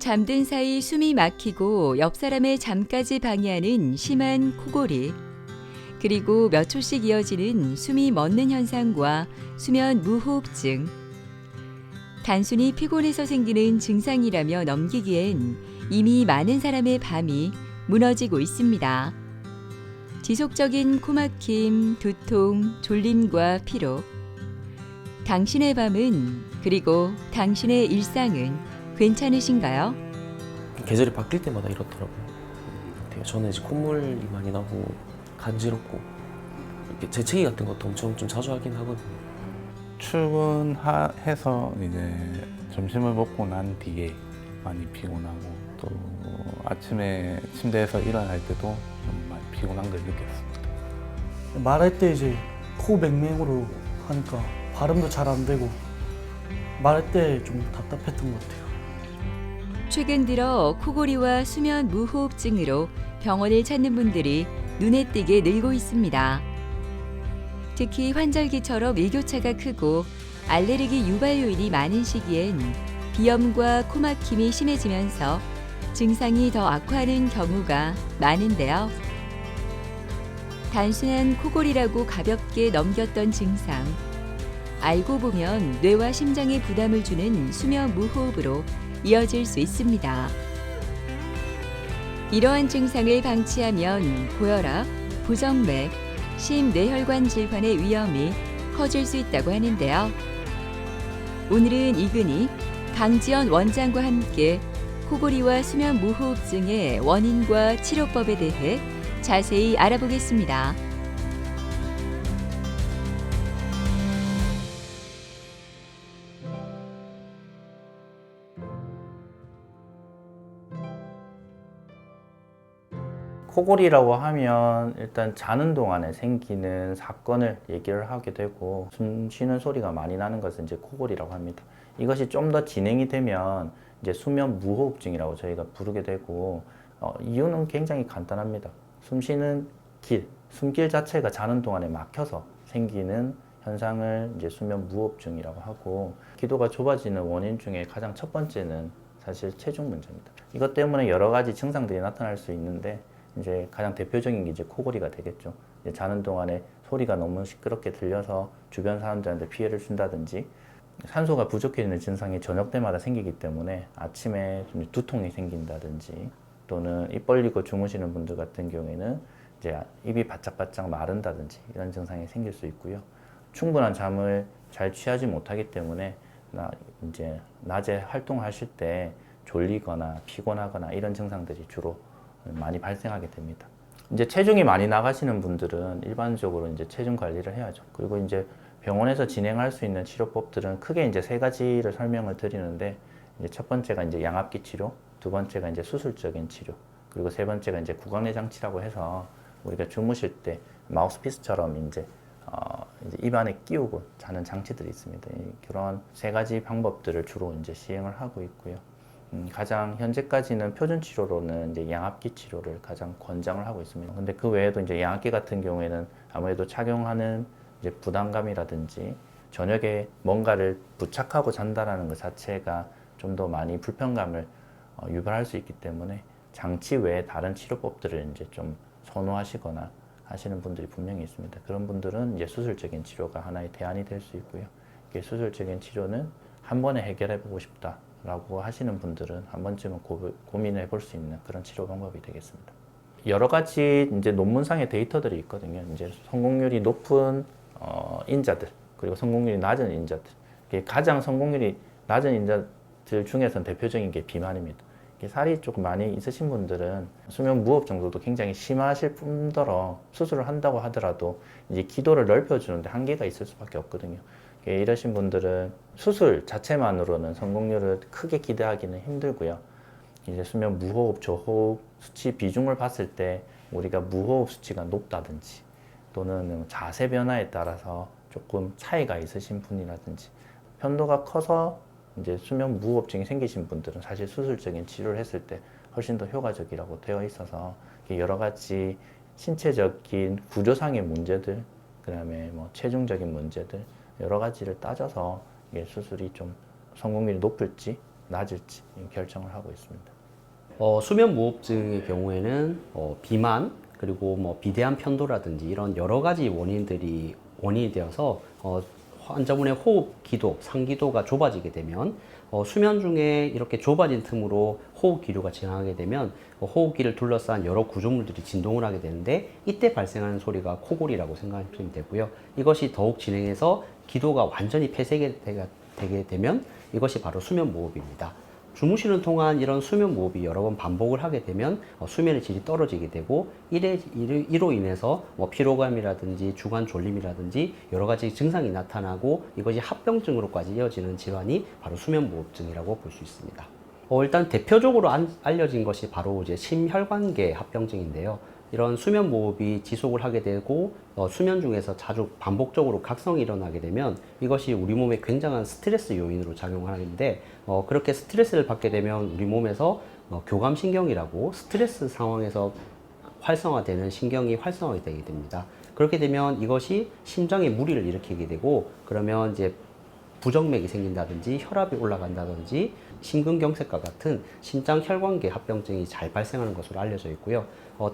잠든 사이 숨이 막히고 옆 사람의 잠까지 방해하는 심한 코골이, 그리고 몇 초씩 이어지는 숨이 멎는 현상과 수면 무호흡증. 단순히 피곤해서 생기는 증상이라며 넘기기엔 이미 많은 사람의 밤이 무너지고 있습니다. 지속적인 코막힘, 두통, 졸림과 피로. 당신의 밤은, 그리고 당신의 일상은 괜찮으신가요? 계절이 바뀔 때마다 이렇더라고요. 저는 이제 콧물이 많이 나고 간지럽고 이렇게 재채기 같은 것도 엄청 좀 자주 하긴 하거든요. 출근해서 이제 점심을 먹고 난 뒤에 많이 피곤하고, 또 아침에 침대에서 일어날 때도 좀 많이 피곤한 걸 느꼈습니다. 말할 때 이제 코 맹맹으로 하니까 발음도 잘 안 되고 말할 때 좀 답답했던 것 같아요. 최근 들어 코골이와 수면 무호흡증으로 병원을 찾는 분들이 눈에 띄게 늘고 있습니다. 특히 환절기처럼 일교차가 크고 알레르기 유발 요인이 많은 시기엔 비염과 코막힘이 심해지면서 증상이 더 악화하는 경우가 많은데요. 단순한 코골이라고 가볍게 넘겼던 증상, 알고 보면 뇌와 심장에 부담을 주는 수면 무호흡으로 이어질 수 있습니다. 이러한 증상을 방치하면 고혈압, 부정맥, 심뇌혈관 질환의 위험이 커질 수 있다고 하는데요. 오늘은 이근희, 강지연 원장과 함께 코골이와 수면 무호흡증의 원인과 치료법에 대해 자세히 알아보겠습니다. 코골이라고 하면 일단 자는 동안에 생기는 사건을 얘기를 하게 되고, 숨 쉬는 소리가 많이 나는 것은 이제 코골이라고 합니다. 이것이 좀 더 진행이 되면 이제 수면 무호흡증이라고 저희가 부르게 되고, 이유는 굉장히 간단합니다. 숨 쉬는 숨길 자체가 자는 동안에 막혀서 생기는 현상을 이제 수면 무호흡증이라고 하고, 기도가 좁아지는 원인 중에 가장 첫 번째는 사실 체중 문제입니다. 이것 때문에 여러 가지 증상들이 나타날 수 있는데, 이제 가장 대표적인 게 이제 코골이가 되겠죠. 이제 자는 동안에 소리가 너무 시끄럽게 들려서 주변 사람들한테 피해를 준다든지, 산소가 부족해지는 증상이 저녁 때마다 생기기 때문에 아침에 좀 두통이 생긴다든지, 또는 입 벌리고 주무시는 분들 같은 경우에는 이제 입이 바짝바짝 마른다든지 이런 증상이 생길 수 있고요. 충분한 잠을 잘 취하지 못하기 때문에 이제 낮에 활동하실 때 졸리거나 피곤하거나 이런 증상들이 주로 많이 발생하게 됩니다. 이제 체중이 많이 나가시는 분들은 일반적으로 이제 체중 관리를 해야죠. 그리고 이제 병원에서 진행할 수 있는 치료법들은 크게 이제 세 가지를 설명을 드리는데, 이제 첫 번째가 이제 양압기 치료, 두 번째가 이제 수술적인 치료, 그리고 세 번째가 이제 구강내 장치라고 해서 우리가 주무실 때 마우스피스처럼 이제 입 안에 끼우고 자는 장치들이 있습니다. 그런 세 가지 방법들을 주로 이제 시행을 하고 있고요. 가장 현재까지는 표준 치료로는 이제 양압기 치료를 가장 권장을 하고 있습니다. 근데 그 외에도 이제 양압기 같은 경우에는 아무래도 착용하는 이제 부담감이라든지 저녁에 뭔가를 부착하고 잔다라는 것 자체가 좀 더 많이 불편감을 유발할 수 있기 때문에 장치 외에 다른 치료법들을 이제 좀 선호하시거나 하시는 분들이 분명히 있습니다. 그런 분들은 이제 수술적인 치료가 하나의 대안이 될 수 있고요. 이게 수술적인 치료는 한 번에 해결해 보고 싶다 라고 하시는 분들은 한 번쯤은 고민해 볼 수 있는 그런 치료 방법이 되겠습니다. 여러 가지 이제 논문상의 데이터들이 있거든요. 이제 성공률이 높은 인자들, 그리고 성공률이 낮은 인자들. 가장 성공률이 낮은 인자들 중에서는 대표적인 게 비만입니다. 살이 조금 많이 있으신 분들은 수면 무호흡 정도도 굉장히 심하실 뿐더러 수술을 한다고 하더라도 이제 기도를 넓혀주는데 한계가 있을 수밖에 없거든요. 이러신 분들은 수술 자체만으로는 성공률을 크게 기대하기는 힘들고요. 이제 수면 무호흡, 저호흡 수치 비중을 봤을 때 우리가 무호흡 수치가 높다든지, 또는 자세 변화에 따라서 조금 차이가 있으신 분이라든지, 편도가 커서 이제 수면 무호흡증이 생기신 분들은 사실 수술적인 치료를 했을 때 훨씬 더 효과적이라고 되어 있어서, 여러 가지 신체적인 구조상의 문제들, 그다음에 뭐 체중적인 문제들, 여러 가지를 따져서 이게 수술이 좀 성공률이 높을지 낮을지 결정을 하고 있습니다. 수면 무호흡증의 경우에는 비만 그리고 뭐 비대한 편도라든지 이런 여러 가지 원인이 되어서 환자분의 호흡 기도, 상기도가 좁아지게 되면 수면 중에 이렇게 좁아진 틈으로 호흡 기류가 진행하게 되면 호흡기를 둘러싼 여러 구조물들이 진동을 하게 되는데 이때 발생하는 소리가 코골이라고 생각하시면 되고요. 이것이 더욱 진행해서 기도가 완전히 폐쇄되게 되면 이것이 바로 수면 무호흡입니다. 주무시는 동안 이런 수면 무호흡이 여러 번 반복을 하게 되면 수면의 질이 떨어지게 되고 이로 인해서 뭐 피로감이라든지 주간 졸림이라든지 여러 가지 증상이 나타나고 이것이 합병증으로까지 이어지는 질환이 바로 수면 무호흡증이라고 볼 수 있습니다. 일단 대표적으로 알려진 것이 바로 이제 심혈관계 합병증인데요. 이런 수면 무호흡이 지속을 하게 되고 수면 중에서 자주 반복적으로 각성이 일어나게 되면 이것이 우리 몸에 굉장한 스트레스 요인으로 작용하는데 그렇게 스트레스를 받게 되면 우리 몸에서 교감신경이라고 스트레스 상황에서 활성화되는 신경이 활성화되게 됩니다. 그렇게 되면 이것이 심장에 무리를 일으키게 되고 그러면 이제 부정맥이 생긴다든지 혈압이 올라간다든지 심근경색과 같은 심장 혈관계 합병증이 잘 발생하는 것으로 알려져 있고요.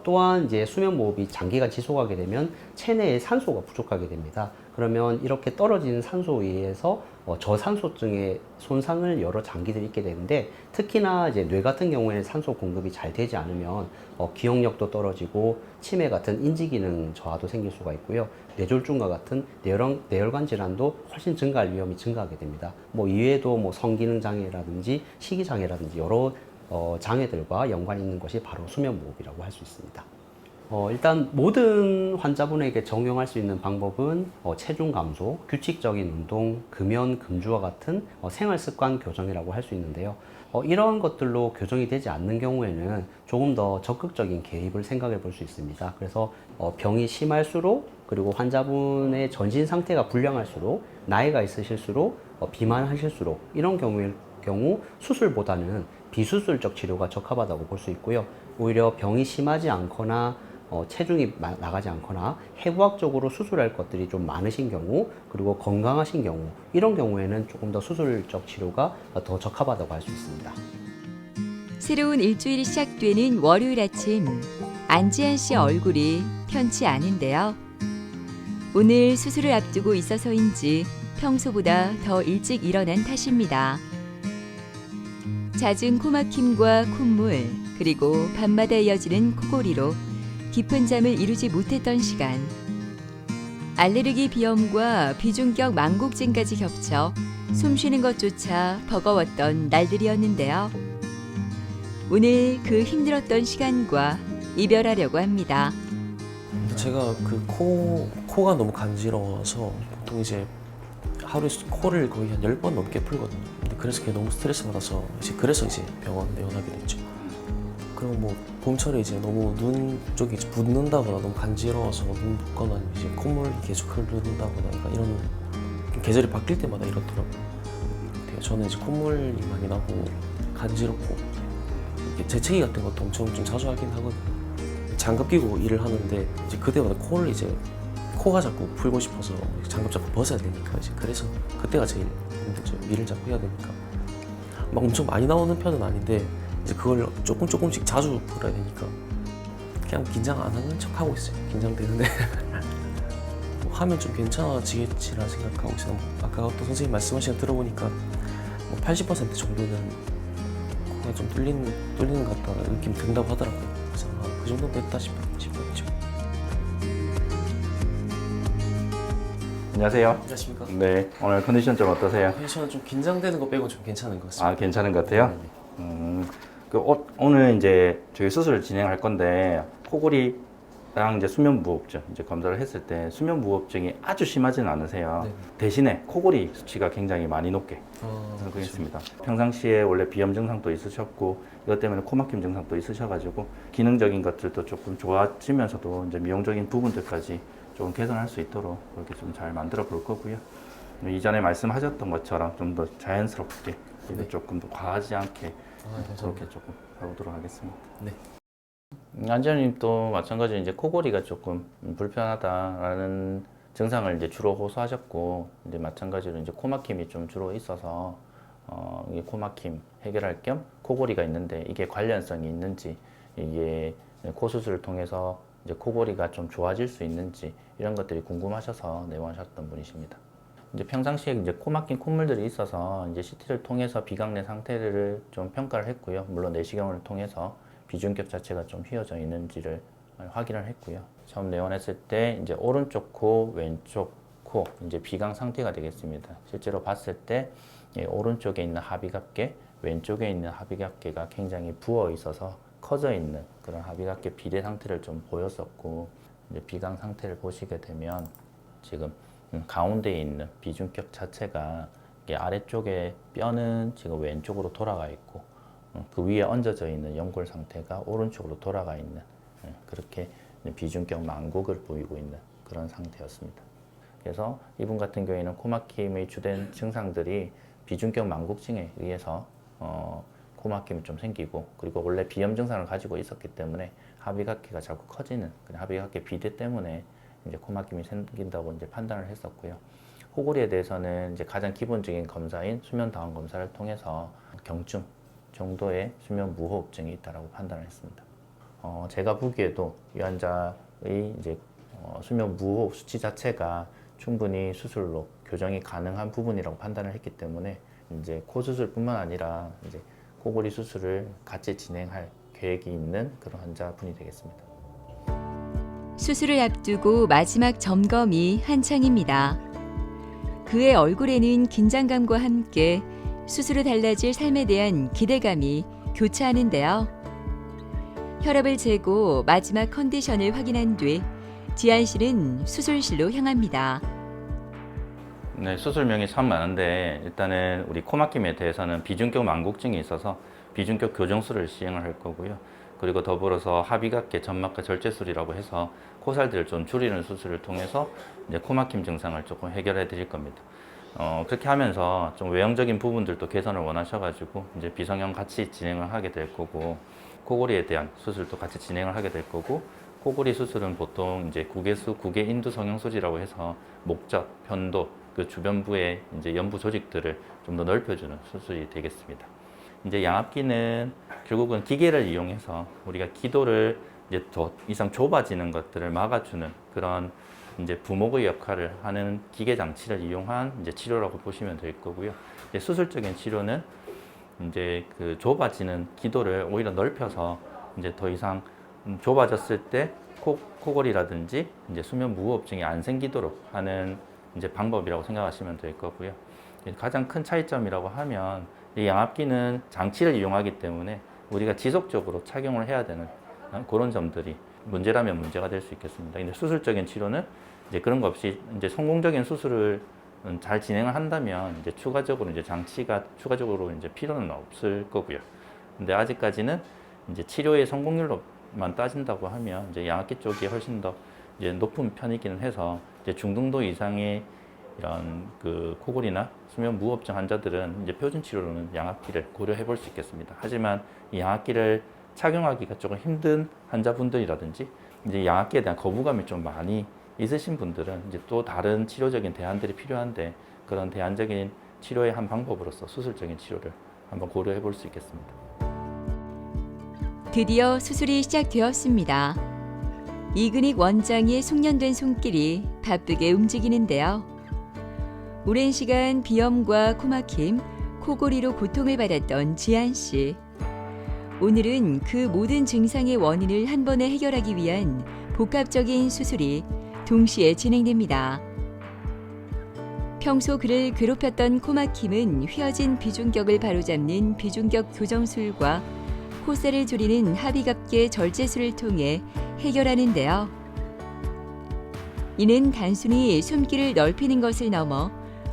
또한 이제 수면 무호흡이 장기간 지속하게 되면 체내에 산소가 부족하게 됩니다. 그러면 이렇게 떨어지는 산소에 의해서 저산소증의 손상을 여러 장기들이 있게 되는데 특히나 이제 뇌 같은 경우에는 산소 공급이 잘 되지 않으면 기억력도 떨어지고 치매 같은 인지 기능 저하도 생길 수가 있고요. 뇌졸중과 같은 뇌혈관 질환도 훨씬 증가할 위험이 증가하게 됩니다. 뭐 이외에도 뭐 성기능 장애라든지 식이 장애라든지 여러 장애들과 연관이 있는 것이 바로 수면 무호흡이라고 할 수 있습니다. 일단 모든 환자분에게 적용할 수 있는 방법은 체중 감소, 규칙적인 운동, 금연, 금주와 같은 생활 습관 교정이라고 할 수 있는데요. 이런 것들로 교정이 되지 않는 경우에는 조금 더 적극적인 개입을 생각해 볼 수 있습니다. 그래서 병이 심할수록 그리고 환자분의 전신 상태가 불량할수록 나이가 있으실수록 비만하실수록 이런 경우 수술보다는 비수술적 치료가 적합하다고 볼 수 있고요. 오히려 병이 심하지 않거나 체중이 나가지 않거나 해부학적으로 수술할 것들이 좀 많으신 경우 그리고 건강하신 경우 이런 경우에는 조금 더 수술적 치료가 더 적합하다고 할 수 있습니다. 새로운 일주일이 시작되는 월요일 아침 안지한 씨 얼굴이 편치 않은데요. 오늘 수술을 앞두고 있어서인지 평소보다 더 일찍 일어난 탓입니다. 잦은 코막힘과 콧물 그리고 밤마다 이어지는 코골이로 깊은 잠을 이루지 못했던 시간. 알레르기 비염과 비중격 만곡증까지 겹쳐 숨쉬는 것조차 버거웠던 날들이었는데요. 오늘 그 힘들었던 시간과 이별하려고 합니다. 제가 그 코가 너무 간지러워서 보통 이제 하루에 코를 거의 한 10번 넘게 풀거든요. 근데 그래서 그게 너무 스트레스 받아서 그래서 이제 병원 내원하게 됐죠. 그리고 뭐 봄철에 이제 너무 눈 쪽이 이제 붓는다거나 너무 간지러워서 눈 붓거나 이제 콧물이 계속 흐른다거나 그러니까 이런 계절이 바뀔 때마다 이렇더라고요. 저는 이제 콧물이 많이 나고 간지럽고 이렇게 재채기 같은 것도 엄청 좀 자주 하긴 하거든요. 장갑 끼고 일을 하는데 이제 그때마다 코가 자꾸 풀고 싶어서 장갑 자꾸 벗어야 되니까 이제 그래서 그때가 제일 힘들죠. 일을 자꾸 해야 되니까 막 엄청 많이 나오는 편은 아닌데 이제 그걸 조금씩 자주 풀어야 되니까 그냥 긴장 안 하는 척 하고 있어요. 긴장되는데 하면 좀 괜찮아지겠지라 생각하고 있어요. 아까 또 선생님 말씀하신 거 들어보니까 뭐 80% 정도는 코가 좀 뚫리는 것 같다는 느낌 든다고 하더라고요. 그래서 그 정도 됐다 싶었죠. 안녕하세요. 안녕하십니까? 네, 오늘 컨디션 좀 어떠세요? 저는 좀 긴장되는 거 빼고 좀 괜찮은 것 같습니다. 아, 괜찮은 것 같아요? 네네. 오늘 이제 저희 수술을 진행할 건데 코골이랑 이제 수면무호흡증 이제 검사를 했을 때 수면무호흡증이 아주 심하지는 않으세요. 네. 대신에 코골이 수치가 굉장히 많이 높게 상승했습니다. 평상시에 원래 비염 증상도 있으셨고 이것 때문에 코막힘 증상도 있으셔가지고 기능적인 것들도 조금 좋아지면서도 이제 미용적인 부분들까지 조금 개선할 수 있도록 그렇게 좀 잘 만들어 볼 거고요. 이전에 말씀하셨던 것처럼 좀 더 자연스럽게 네. 조금 더 과하지 않게 감사합니다. 그렇게 조금 해보도록 하겠습니다. 네. 안지현님도 마찬가지로 이제 코골이가 조금 불편하다라는 증상을 이제 주로 호소하셨고 이제 마찬가지로 이제 코막힘이 좀 주로 있어서 이게 코막힘 해결할 겸 코골이가 있는데 이게 관련성이 있는지, 이게 코 수술을 통해서 이제 코골이가 좀 좋아질 수 있는지 이런 것들이 궁금하셔서 내원하셨던 분이십니다. 이제 평상시에 이제 코 막힌 콧물들이 있어서 이제 CT를 통해서 비강내 상태를 좀 평가를 했고요. 물론 내시경을 통해서 비중격 자체가 좀 휘어져 있는지를 확인을 했고요. 처음 내원했을 때 이제 오른쪽 코, 왼쪽 코 이제 비강 상태가 되겠습니다. 실제로 봤을 때 오른쪽에 있는 합의갑계, 왼쪽에 있는 합의갑계가 굉장히 부어 있어서 커져 있는 그런 합의갑계 비대 상태를 좀 보였었고, 이제 비강 상태를 보시게 되면 지금 가운데에 있는 비중격 자체가 이게 아래쪽에 뼈는 지금 왼쪽으로 돌아가 있고 그 위에 얹어져 있는 연골 상태가 오른쪽으로 돌아가 있는 그렇게 비중격 망곡을 보이고 있는 그런 상태였습니다. 그래서 이분 같은 경우에는 코막힘의 주된 증상들이 비중격 망곡증에 의해서 코막힘이 좀 생기고, 그리고 원래 비염 증상을 가지고 있었기 때문에 합의각계가 자꾸 커지는 그런 합의각계 비대 때문에 이제 코막힘이 생긴다고 이제 판단을 했었고요. 코골이에 대해서는 이제 가장 기본적인 검사인 수면 다원 검사를 통해서 경증 정도의 수면 무호흡증이 있다라고 판단을 했습니다. 제가 보기에도 이 환자의 이제 수면 무호흡 수치 자체가 충분히 수술로 교정이 가능한 부분이라고 판단을 했기 때문에 이제 코 수술뿐만 아니라 이제 코골이 수술을 같이 진행할 계획이 있는 그런 환자분이 되겠습니다. 수술을 앞두고 마지막 점검이 한창입니다. 그의 얼굴에는 긴장감과 함께 수술로 달라질 삶에 대한 기대감이 교차하는데요. 혈압을 재고 마지막 컨디션을 확인한 뒤 지한 씨는 수술실로 향합니다. 네, 수술명이 참 많은데 일단은 우리 코막힘에 대해서는 비중격 망곡증이 있어서 비중격 교정술을 시행을 할 거고요. 그리고 더불어서 합의각계 점막과 절제술이라고 해서 코살들을 좀 줄이는 수술을 통해서 이제 코막힘 증상을 조금 해결해 드릴 겁니다. 그렇게 하면서 좀 외형적인 부분들도 개선을 원하셔가지고 이제 비성형 같이 진행을 하게 될 거고, 코골이에 대한 수술도 같이 진행을 하게 될 거고, 코골이 수술은 보통 이제 구개수, 구개인두 성형술이라고 해서 목젖, 편도, 그 주변부의 이제 연부 조직들을 좀 더 넓혀주는 수술이 되겠습니다. 이제 양압기는 결국은 기계를 이용해서 우리가 기도를 이제 더 이상 좁아지는 것들을 막아주는 그런 이제 부목의 역할을 하는 기계 장치를 이용한 이제 치료라고 보시면 될 거고요. 이제 수술적인 치료는 이제 그 좁아지는 기도를 오히려 넓혀서 이제 더 이상 좁아졌을 때 코골이라든지 이제 수면 무호흡증이 안 생기도록 하는 이제 방법이라고 생각하시면 될 거고요. 가장 큰 차이점이라고 하면 이 양압기는 장치를 이용하기 때문에 우리가 지속적으로 착용을 해야 되는 그런 점들이 문제라면 문제가 될 수 있겠습니다. 근데 수술적인 치료는 이제 그런 거 없이 이제 성공적인 수술을 잘 진행을 한다면 이제 추가적으로 이제 장치가 추가적으로 이제 필요는 없을 거고요. 근데 아직까지는 이제 치료의 성공률로만 따진다고 하면 이제 양압기 쪽이 훨씬 더 이제 높은 편이기는 해서 이제 중등도 이상의 이런 그 코골이나 수면 무호흡증 환자들은 이제 표준 치료로는 양압기를 고려해 볼 수 있겠습니다. 하지만 이 양압기를 착용하기가 조금 힘든 환자분들이라든지 이제 양압기에 대한 거부감이 좀 많이 있으신 분들은 이제 또 다른 치료적인 대안들이 필요한데, 그런 대안적인 치료의 한 방법으로서 수술적인 치료를 한번 고려해 볼 수 있겠습니다. 드디어 수술이 시작되었습니다. 이근익 원장의 숙련된 손길이 바쁘게 움직이는데요. 오랜 시간 비염과 코막힘, 코골이로 고통을 받았던 지한 씨. 오늘은 그 모든 증상의 원인을 한 번에 해결하기 위한 복합적인 수술이 동시에 진행됩니다. 평소 그를 괴롭혔던 코막힘은 휘어진 비중격을 바로잡는 비중격 교정술과 코살을 줄이는 합의갑계 절제술을 통해 해결하는데요. 이는 단순히 숨길을 넓히는 것을 넘어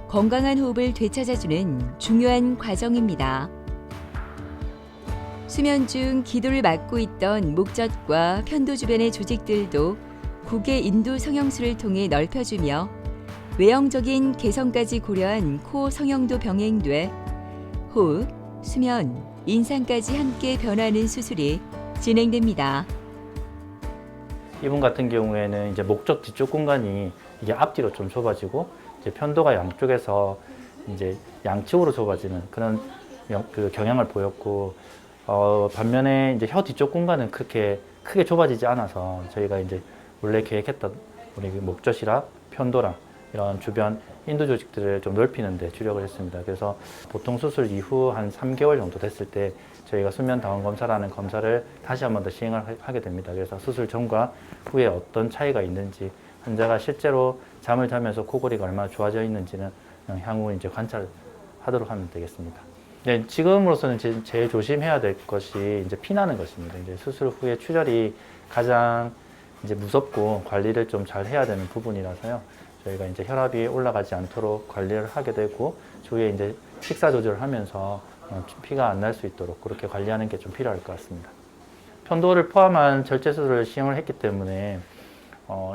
건강한 호흡을 되찾아주는 중요한 과정입니다. 수면 중 기도를 막고 있던 목젖과 편도 주변의 조직들도 구개 인두 성형술을 통해 넓혀주며 외형적인 개성까지 고려한 코 성형도 병행돼 호흡, 수면, 인상까지 함께 변하는 수술이 진행됩니다. 이분 같은 경우에는 이제 목젖 뒤쪽 공간이 이게 앞뒤로 좀 좁아지고 이제 편도가 양쪽에서 이제 양측으로 좁아지는 그런 그 경향을 보였고 반면에 이제 혀 뒤쪽 공간은 그렇게 크게 좁아지지 않아서 저희가 이제 원래 계획했던 우리 그 목젖이랑 편도랑 이런 주변 인두 조직들을 좀 넓히는 데 주력을 했습니다. 그래서 보통 수술 이후 한 3개월 정도 됐을 때 저희가 수면 다운 검사라는 검사를 다시 한 번 더 시행을 하게 됩니다. 그래서 수술 전과 후에 어떤 차이가 있는지, 환자가 실제로 잠을 자면서 코골이가 얼마나 좋아져 있는지는 향후 이제 관찰하도록 하면 되겠습니다. 네, 지금으로서는 제일 조심해야 될 것이 이제 피나는 것입니다. 이제 수술 후에 출혈이 가장 이제 무섭고 관리를 좀 잘 해야 되는 부분이라서요. 저희가 이제 혈압이 올라가지 않도록 관리를 하게 되고 주위에 이제 식사 조절을 하면서 피가 안 날 수 있도록 그렇게 관리하는 게 좀 필요할 것 같습니다. 편도를 포함한 절제 수술을 시행을 했기 때문에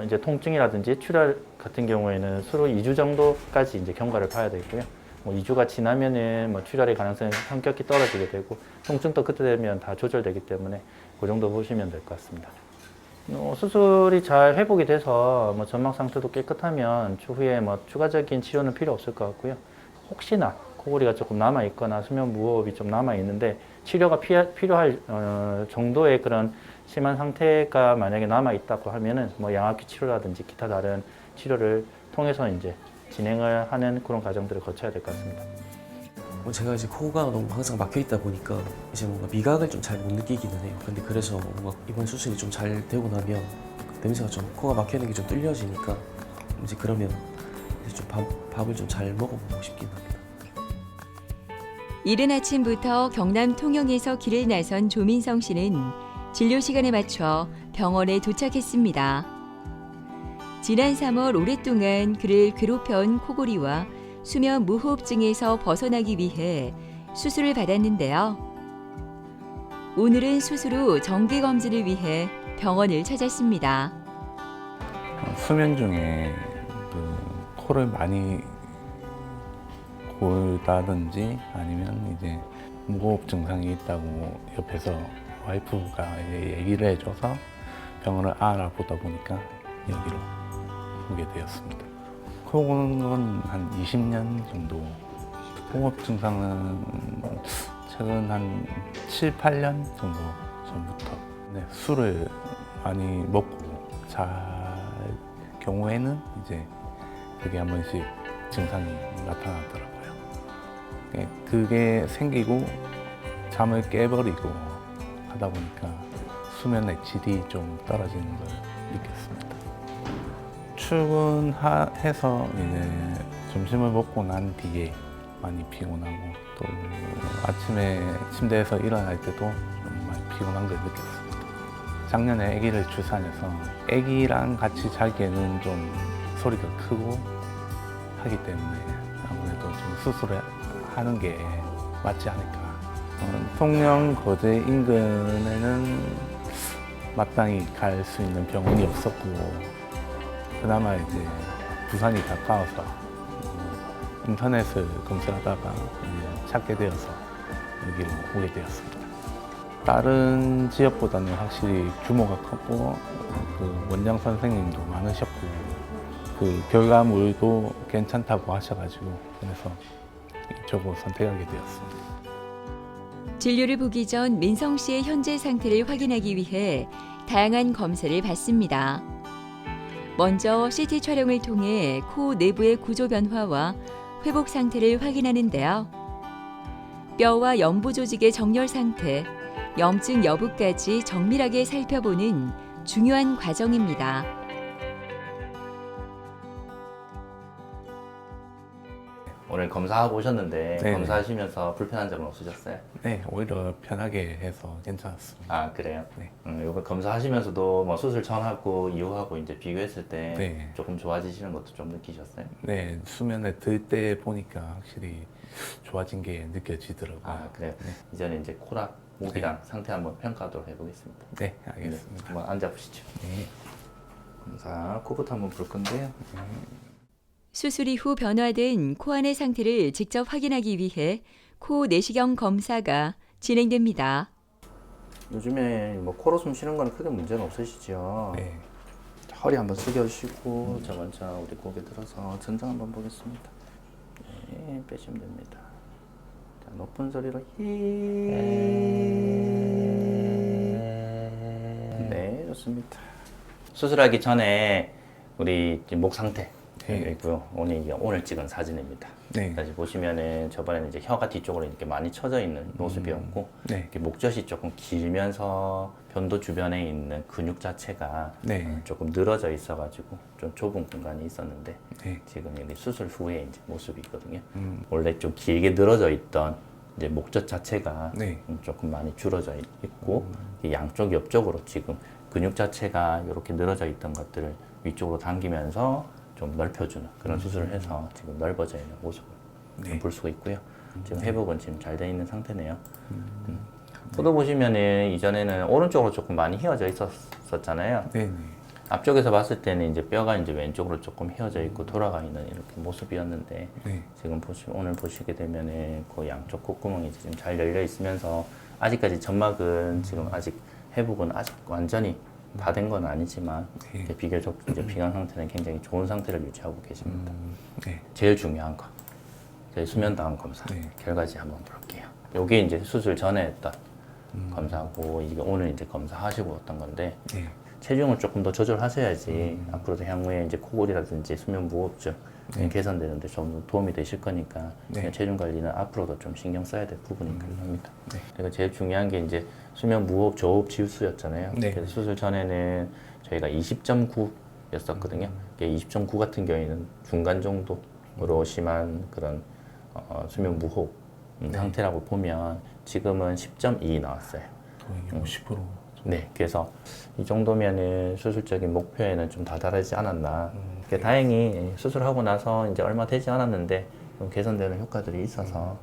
이제 통증이라든지 출혈 같은 경우에는 수로 2주 정도까지 이제 경과를 봐야 되고요. 2주가 지나면은 출혈의 가능성이 현격히 떨어지게 되고 통증도 그때 되면 다 조절되기 때문에 그 정도 보시면 될 것 같습니다. 수술이 잘 회복이 돼서 점막 상태도 깨끗하면 추후에 추가적인 치료는 필요 없을 것 같고요. 혹시나 코골이가 조금 남아 있거나 수면 무호흡이 좀 남아 있는데 치료가 필요할 정도의 그런 심한 상태가 만약에 남아 있다고 하면은 양압기 치료라든지 기타 다른 치료를 통해서 이제 진행을 하는 그런 과정들을 거쳐야 될 것 같습니다. 제가 이제 코가 너무 항상 막혀 있다 보니까 이제 뭔가 미각을 좀 잘 못 느끼기는 해요. 근데 그래서 뭔가 이번 수술이 좀 잘 되고 나면 냄새가 좀 코가 막혀 있는 게 좀 뚫려지니까 이제 그러면 이제 좀 밥을 좀 잘 먹어보고 싶긴 합니다. 이른 아침부터 경남 통영에서 길을 나선 조민성 씨는 진료 시간에 맞춰 병원에 도착했습니다. 지난 3월 오랫동안 그를 괴롭혀온 코골이와 수면 무호흡증에서 벗어나기 위해 수술을 받았는데요. 오늘은 수술 후 정기 검진을 위해 병원을 찾았습니다. 수면 중에 그 코를 많이 골다든지 아니면 이제 무호흡 증상이 있다고 옆에서 와이프가 이제 얘기를 해줘서 병원을 알아보다 보니까 여기로 오게 되었습니다. 코 고는 건 한 20년 정도. 호흡 증상은 최근 한 7, 8년 정도 전부터. 네, 술을 많이 먹고 잘 경우에는 이제 그게 한 번씩 증상이 나타나더라고요. 그게 생기고 잠을 깨버리고 하다 보니까 수면의 질이 좀 떨어지는 걸 느꼈습니다. 출근해서 이제 점심을 먹고 난 뒤에 많이 피곤하고 또 아침에 침대에서 일어날 때도 좀 많이 피곤한 걸 느꼈습니다. 작년에 아기를 출산해서 아기랑 같이 자기에는 좀 소리가 크고 하기 때문에 아무래도 좀 수술을 하는 게 맞지 않을까. 통영 거제 인근에는 마땅히 갈 수 있는 병원이 없었고 그나마 이제 부산이 가까워서 인터넷을 검색하다가 찾게 되어서 여기로 오게 되었습니다. 다른 지역보다는 확실히 규모가 컸고 그 원장 선생님도 많으셨고 그 결과물도 괜찮다고 하셔가지고 그래서 이쪽으로 선택하게 되었습니다. 진료를 보기 전 민성 씨의 현재 상태를 확인하기 위해 다양한 검사를 받습니다. 먼저 CT 촬영을 통해 코 내부의 구조 변화와 회복 상태를 확인하는데요. 뼈와 연부 조직의 정렬 상태, 염증 여부까지 정밀하게 살펴보는 중요한 과정입니다. 오늘 검사하고 오셨는데 네네. 검사하시면서 불편한 점은 없으셨어요? 네, 오히려 편하게 해서 괜찮았습니다. 아 그래요? 네. 이번 검사하시면서도 수술 전하고 이후하고 이제 비교했을 때 네. 조금 좋아지시는 것도 좀 느끼셨어요? 네, 수면에 들 때 보니까 확실히 좋아진 게 느껴지더라고요. 아 그래요? 이제는 이제 코랑 목이랑 상태 한번 평가하도록 해보겠습니다. 네, 알겠습니다. 한번 앉아보시죠. 네. 검사 코부터 한번 볼 건데요. 수술 이후 변화된 코 안의 상태를 직접 확인하기 위해 코 내시경 검사가 진행됩니다. 요즘에 코로 숨 쉬는 건 크게 문제는 없으시죠? 네. 허리 한번 숙여주시고 저 먼저 우리 고개 들어서 전장 한번 보겠습니다. 네, 빼시면 됩니다. 자, 높은 소리로 네, 좋습니다. 수술하기 전에 우리 지금 목 상태 있고요. 오늘 찍은 사진입니다. 네. 다시 보시면은 저번에는 이제 혀가 뒤쪽으로 이렇게 많이 쳐져 있는 모습이었고 네. 이렇게 목젖이 조금 길면서 변도 주변에 있는 근육 자체가 네. 조금 늘어져 있어가지고 좀 좁은 공간이 있었는데 네. 지금 여기 수술 후에 이제 모습이거든요. 원래 좀 길게 늘어져 있던 이제 목젖 자체가 네. 조금 많이 줄어져 있고 이 양쪽 옆쪽으로 지금 근육 자체가 이렇게 늘어져 있던 것들을 위쪽으로 당기면서 좀 넓혀주는 그런 수술을 해서 지금 넓어져 있는 모습을 네. 볼 수가 있고요. 지금 회복은 지금 잘 돼 있는 상태네요. 포도 보시면은 이전에는 오른쪽으로 조금 많이 휘어져 있었잖아요. 네. 네. 앞쪽에서 봤을 때는 이제 뼈가 이제 왼쪽으로 조금 휘어져 있고 돌아가 있는 이렇게 모습이었는데 네. 지금 오늘 보시게 되면은 그 양쪽 콧구멍이 지금 잘 열려 있으면서 아직까지 점막은 지금 아직 회복은 아직 완전히 다 된 건 아니지만 네. 이제 비교적 이제 비강 상태는 굉장히 좋은 상태를 유지하고 계십니다. 네. 제일 중요한 거 저희 수면 다음 검사 네. 결과지 한번 볼게요. 요게 이제 수술 전에 했던 검사고 이게 오늘 이제 검사하시고 어떤 건데 네. 체중을 조금 더 조절하셔야지 앞으로도 향후에 이제 코골이라든지 수면 무호흡증 개선되는데 좀 도움이 되실 거니까 네. 체중 관리는 앞으로도 좀 신경 써야 될 부분이긴 합니다. 네. 그리고 제일 중요한 게 이제 수면 무호흡 저호흡 지수였잖아요. 네. 그래서 수술 전에는 저희가 20.9였었거든요. 20.9 같은 경우에는 중간 정도로 심한 그런 수면 무호흡 상태라고 보면 지금은 10.2 나왔어요. 거의 50%. 네, 그래서 이 정도면은 수술적인 목표에는 좀 다다르지 않았나. 그러니까 다행히 수술하고 나서 이제 얼마 되지 않았는데 좀 개선되는 효과들이 있어서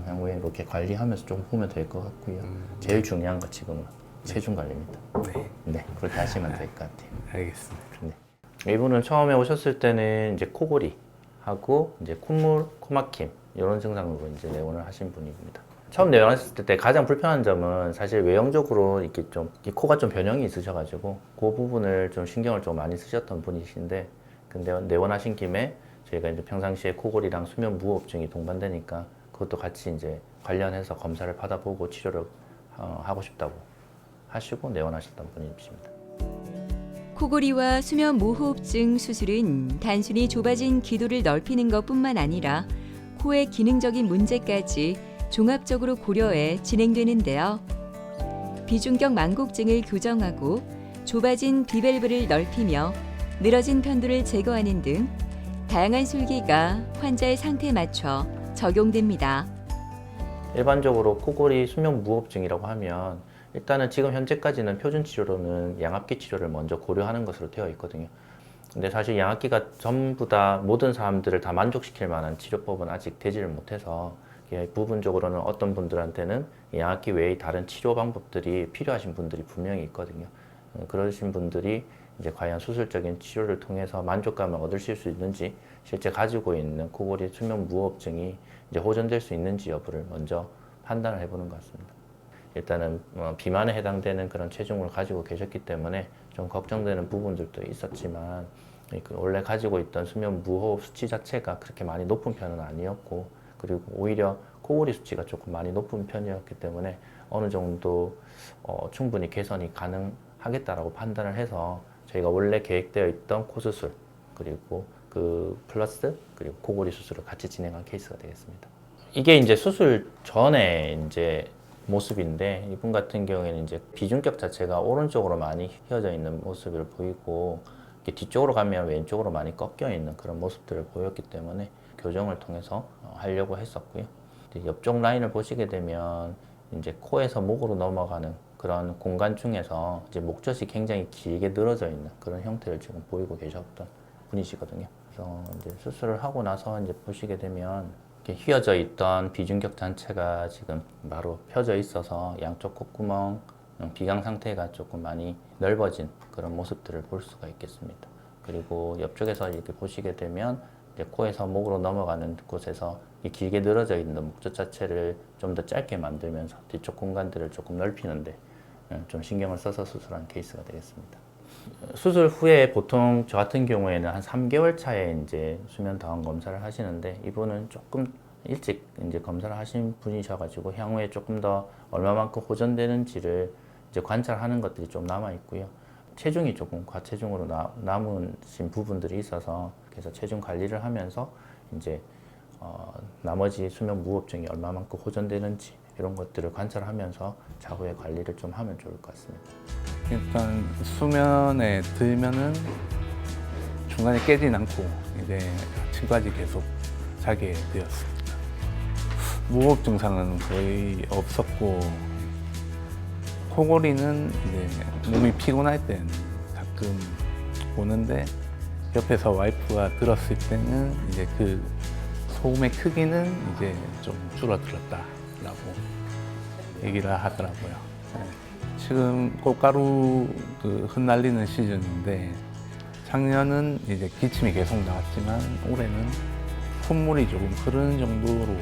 향후에 이렇게 관리하면서 좀 보면 될 것 같고요. 제일 중요한 거 지금은 체중 관리입니다. 네. 네, 그렇게 하시면 될 것 같아요. 알겠습니다. 네. 이분은 처음에 오셨을 때는 이제 코골이 하고 이제 콧물, 코막힘 이런 증상으로 이제 내원을 하신 분입니다. 처음 내원하셨을 때 가장 불편한 점은 사실 외형적으로 이렇게 좀 이 코가 좀 변형이 있으셔가지고 그 부분을 좀 신경을 좀 많이 쓰셨던 분이신데 근데 내원하신 김에 저희가 이제 평상시에 코골이랑 수면 무호흡증이 동반되니까 그것도 같이 이제 관련해서 검사를 받아보고 치료를 하고 싶다고 하시고 내원하셨던 분이십니다. 코골이와 수면 무호흡증 수술은 단순히 좁아진 기도를 넓히는 것뿐만 아니라 코의 기능적인 문제까지 종합적으로 고려해 진행되는데요. 비중격 만곡증을 교정하고 좁아진 비밸브를 넓히며 늘어진 편도를 제거하는 등 다양한 술기가 환자의 상태에 맞춰 적용됩니다. 일반적으로 코골이 수면 무호흡증이라고 하면 일단은 지금 현재까지는 표준 치료로는 양압기 치료를 먼저 고려하는 것으로 되어 있거든요. 근데 사실 양압기가 전부 다 모든 사람들을 다 만족시킬 만한 치료법은 아직 되지를 못해서 부분적으로는 어떤 분들한테는 양압기 외의 다른 치료 방법들이 필요하신 분들이 분명히 있거든요. 그러신 분들이 이제 과연 수술적인 치료를 통해서 만족감을 얻으실 수 있는지 실제 가지고 있는 코골이 수면 무호흡증이 이제 호전될 수 있는지 여부를 먼저 판단을 해보는 것 같습니다. 일단은 비만에 해당되는 그런 체중을 가지고 계셨기 때문에 좀 걱정되는 부분들도 있었지만 원래 가지고 있던 수면 무호흡 수치 자체가 그렇게 많이 높은 편은 아니었고 그리고 오히려 코골이 수치가 조금 많이 높은 편이었기 때문에 어느 정도 충분히 개선이 가능하겠다라고 판단을 해서 저희가 원래 계획되어 있던 코 수술 그리고 그 플러스 그리고 코골이 수술을 같이 진행한 케이스가 되겠습니다. 이게 이제 수술 전에 이제 모습인데 이분 같은 경우에는 이제 비중격 자체가 오른쪽으로 많이 휘어져 있는 모습을 보이고 뒤쪽으로 가면 왼쪽으로 많이 꺾여 있는 그런 모습들을 보였기 때문에 교정을 통해서 하려고 했었고요. 옆쪽 라인을 보시게 되면 이제 코에서 목으로 넘어가는 그런 공간 중에서 이제 목젖이 굉장히 길게 늘어져 있는 그런 형태를 지금 보이고 계셨던 분이시거든요. 그래서 이제 수술을 하고 나서 이제 보시게 되면 이렇게 휘어져 있던 비중격 자체가 지금 바로 펴져 있어서 양쪽 콧구멍 비강 상태가 조금 많이 넓어진 그런 모습들을 볼 수가 있겠습니다. 그리고 옆쪽에서 이렇게 보시게 되면 이제 코에서 목으로 넘어가는 곳에서 이 길게 늘어져 있는 목젖 자체를 좀 더 짧게 만들면서 뒤쪽 공간들을 조금 넓히는데 좀 신경을 써서 수술한 케이스가 되겠습니다. 수술 후에 보통 저 같은 경우에는 한 3개월 차에 이제 수면 다원 검사를 하시는데 이분은 조금 일찍 이제 검사를 하신 분이셔가지고 향후에 조금 더 얼마만큼 호전되는지를 이제 관찰하는 것들이 좀 남아 있고요. 체중이 조금 과체중으로 남으신 부분들이 있어서 그래서 체중 관리를 하면서 이제 나머지 수면 무호흡증이 얼마만큼 호전되는지 이런 것들을 관찰하면서 차후에 관리를 좀 하면 좋을 것 같습니다. 일단 수면에 들면은 중간에 깨진 않고 이제 아침까지 계속 자게 되었습니다. 무호흡 증상은 거의 없었고 코골이는 이제 몸이 피곤할 때는 가끔 오는데 옆에서 와이프가 들었을 때는 이제 그 소음의 크기는 이제 좀 줄어들었다라고 얘기를 하더라고요. 네. 지금 꽃가루 흩날리는 시즌인데 작년은 이제 기침이 계속 나왔지만 올해는 콧물이 조금 흐르는 정도로